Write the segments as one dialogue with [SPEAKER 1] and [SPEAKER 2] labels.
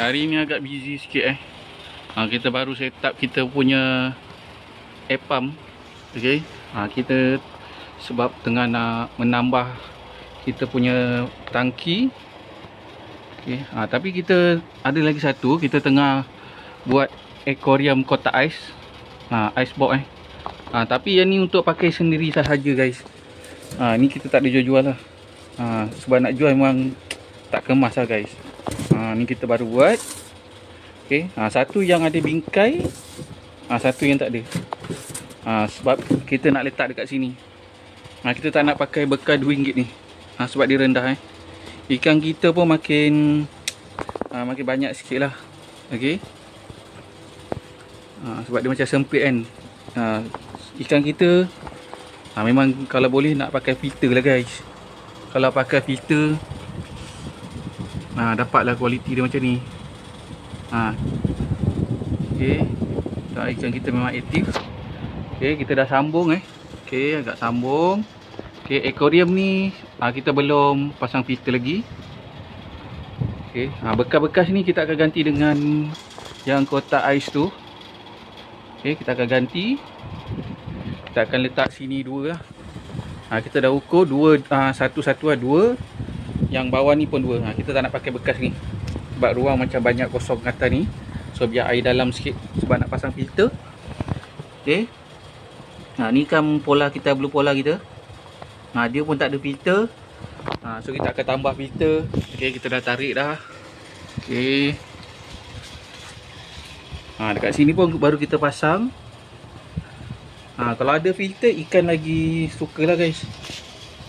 [SPEAKER 1] hari ni agak busy sikit kita baru set up kita punya air pump. Okay, kita sebab tengah nak menambah kita punya tangki. Okay, tapi kita ada lagi satu, kita tengah buat aquarium kotak ais, ice box tapi yang ni untuk pakai sendiri sahaja guys. Ni kita tak ada jual-jual lah, sebab nak jual memang tak kemas lah guys. Ni kita baru buat. Okay, satu yang ada bingkai, satu yang tak ada. Sebab kita nak letak dekat sini. Kita tak nak pakai bekal RM2 ni, sebab dia rendah ikan kita pun makin makin banyak sikit lah. Okay, sebab dia macam sempit kan. Ikan kita memang kalau boleh nak pakai filter lah guys. Kalau pakai filter dapatlah kualiti dia macam ni. Okay, ikan kita memang aktif. Okay, kita dah sambung okay, agak sambung. Okay, aquarium ni kita belum pasang filter lagi. Okay, bekas-bekas ni kita akan ganti dengan yang kotak ais tu. Okay, kita akan ganti. Kita akan letak sini dua lah. Kita dah ukur dua, satu-satu lah dua. Yang bawah ni pun dua. Kita tak nak pakai bekas ni, sebab ruang macam banyak kosong atas ni. So biar air dalam sikit, sebab nak pasang filter. Okay, ni kan pola kita, blue pola kita. Dia pun tak ada filter. So kita akan tambah filter. Okay, kita dah tarik dah. Okay, dekat sini pun baru kita pasang. Kalau ada filter, ikan lagi suka lah guys.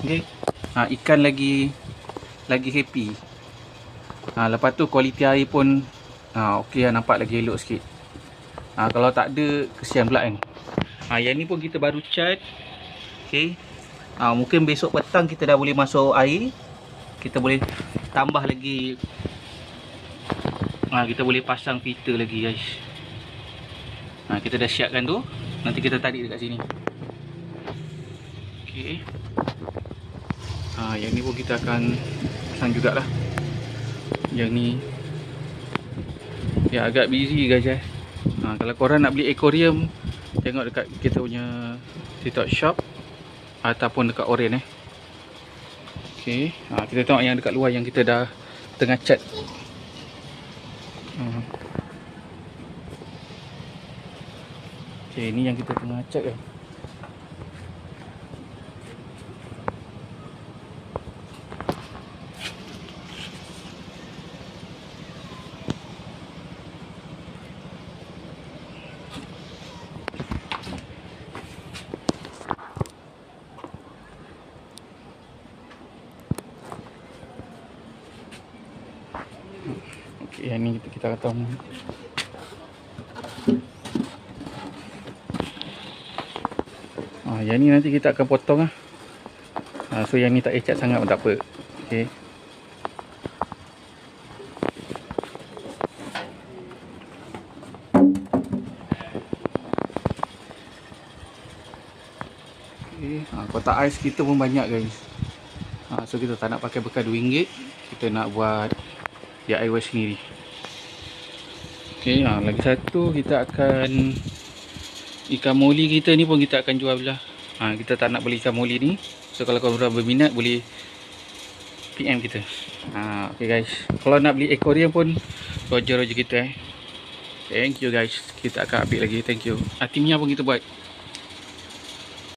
[SPEAKER 1] Okay, ikan lagi happy. Lepas tu kualiti air pun okey lah, nampak lagi elok sikit. Kalau tak ada, kesian pula kan. Yang ni pun kita baru cat. Okay, mungkin besok petang kita dah boleh masuk air. Kita boleh tambah lagi, kita boleh pasang filter lagi guys. Kita dah siapkan tu. Nanti kita tarik dekat sini. Okay, yang ni pun kita akan pasang jugalah. Yang ni ya agak busy guys kalau korang nak beli aquarium, tengok dekat kita punya TikTok shop ataupun dekat Oren Okay, kita tengok yang dekat luar yang kita dah tengah cat. Okay, ni yang kita tengah cat kan. Okay, yang ni kita kata yang ni nanti kita akan potong so yang ni tak cat sangat pun tak apa. Okay, kotak ais kita pun banyak guys. So kita tak nak pakai bekal RM2, kita nak buat DIY sendiri. Okay, lagi satu kita akan ikan moli kita ni pun kita akan jual belah. Kita tak nak beli ikan moli ni. So kalau korang berminat boleh PM kita. Okay guys, kalau nak beli aquarium pun roger kita Thank you guys. Kita akan update lagi. Thank you. Timnya pun kita buat.